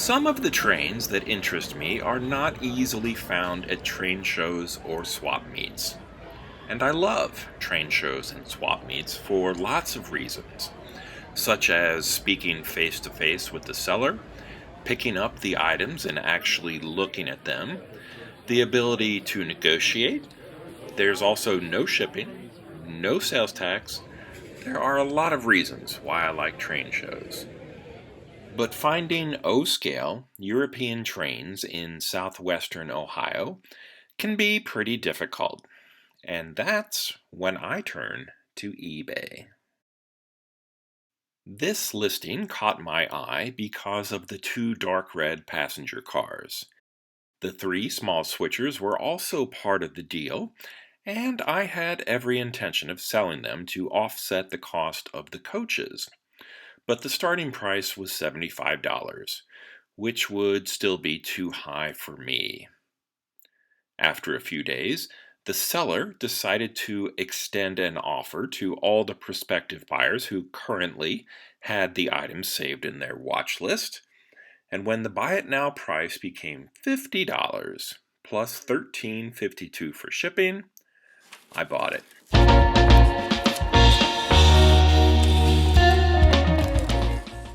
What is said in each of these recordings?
Some of the trains that interest me are not easily found at train shows or swap meets. And I love train shows and swap meets for lots of reasons, such as speaking face to face with the seller, picking up the items and actually looking at them, the ability to negotiate. There's also no shipping, no sales tax. There are a lot of reasons why I like train shows. But finding O-scale European trains in southwestern Ohio can be pretty difficult. And that's when I turn to eBay. This listing caught my eye because of the two dark red passenger cars. The three small switchers were also part of the deal, and I had every intention of selling them to offset the cost of the coaches. But the starting price was $75, which would still be too high for me. After a few days, the seller decided to extend an offer to all the prospective buyers who currently had the items saved in their watch list. And when the buy it now price became $50 plus $13.52 for shipping, I bought it.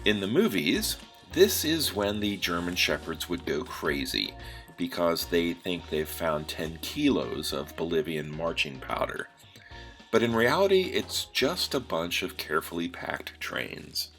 In the movies, this is when the German Shepherds would go crazy because they think they've found 10 kilos of Bolivian marching powder. But in reality, it's just a bunch of carefully packed trains.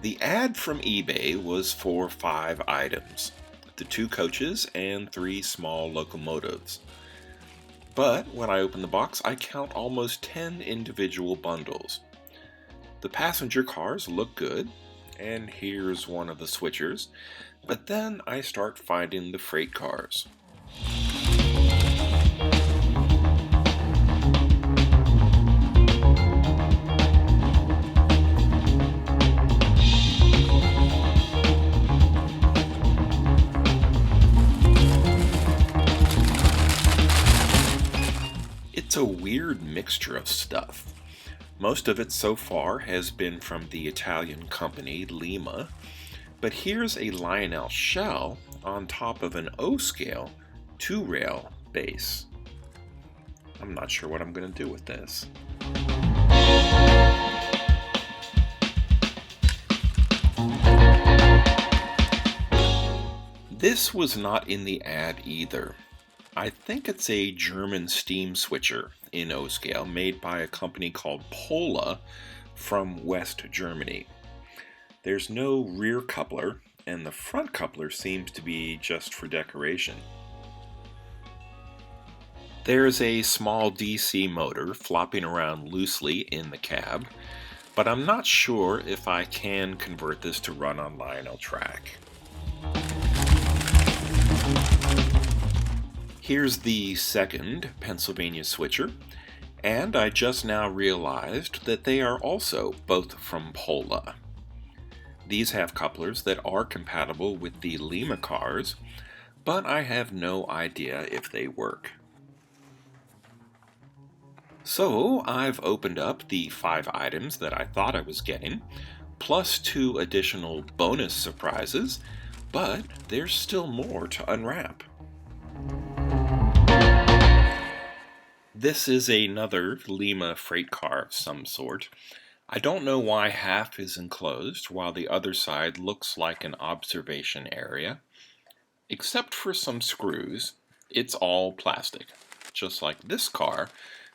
The ad from eBay was for 5 items, the 2 coaches and 3 small locomotives. But when I open the box, I count almost 10 individual bundles. The passenger cars look good, and here's one of the switchers, but then I start finding the freight cars. It's a weird mixture of stuff. Most of it so far has been from the Italian company Lima, but here's a Lionel shell on top of an O-scale 2-rail base. I'm not sure what I'm going to do with this. This was not in the ad either. I think it's a German steam switcher in O-scale made by a company called Pola from West Germany. There's no rear coupler, and the front coupler seems to be just for decoration. There's a small DC motor flopping around loosely in the cab, but I'm not sure if I can convert this to run on Lionel track. Here's the second Pennsylvania switcher, and I just now realized that they are also both from Pola. These have couplers that are compatible with the Lima cars, but I have no idea if they work. So I've opened up the 5 items that I thought I was getting, plus 2 additional bonus surprises, but there's still more to unwrap. This is another Lima freight car of some sort. I don't know why half is enclosed while the other side looks like an observation area. Except for some screws, it's all plastic, just like this car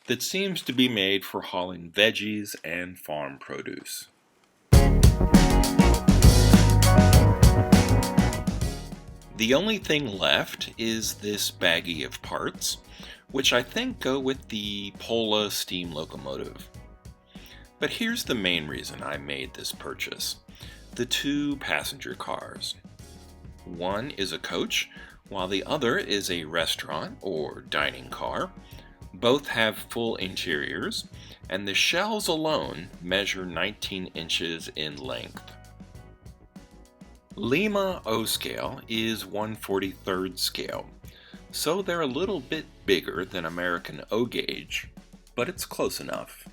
that seems to be made for hauling veggies and farm produce. The only thing left is this baggie of parts, which I think go with the Pola steam locomotive. But here's the main reason I made this purchase: the two passenger cars. One is a coach, while the other is a restaurant or dining car. Both have full interiors, and the shelves alone measure 19 inches in length. Lima O scale is 1/43rd scale, so they're a little bit bigger than American O gauge, but it's close enough.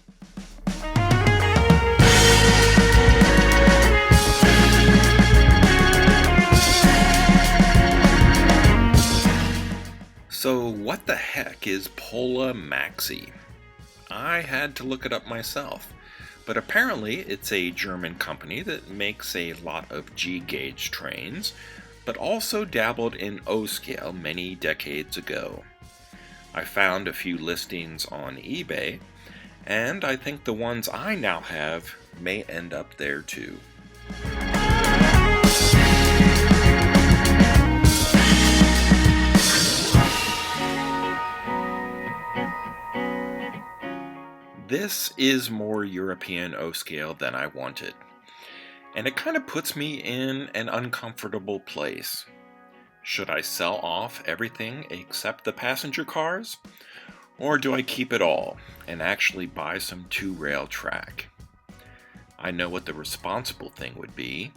So what the heck is Pola Maxi? I had to look it up myself, but apparently it's a German company that makes a lot of G-gauge trains, but also dabbled in O-scale many decades ago. I found a few listings on eBay, and I think the ones I now have may end up there too. This is more European O-scale than I wanted, and it kind of puts me in an uncomfortable place. Should I sell off everything except the passenger cars? Or do I keep it all and actually buy some two-rail track? I know what the responsible thing would be,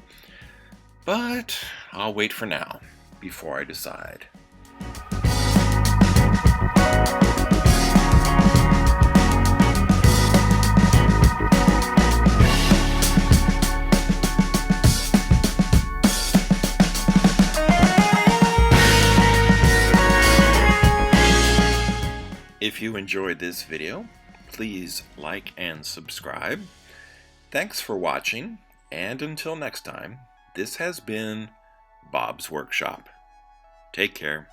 but I'll wait for now before I decide. If you enjoyed this video, please like and subscribe. Thanks for watching, and until next time, this has been Bob's Workshop. Take care.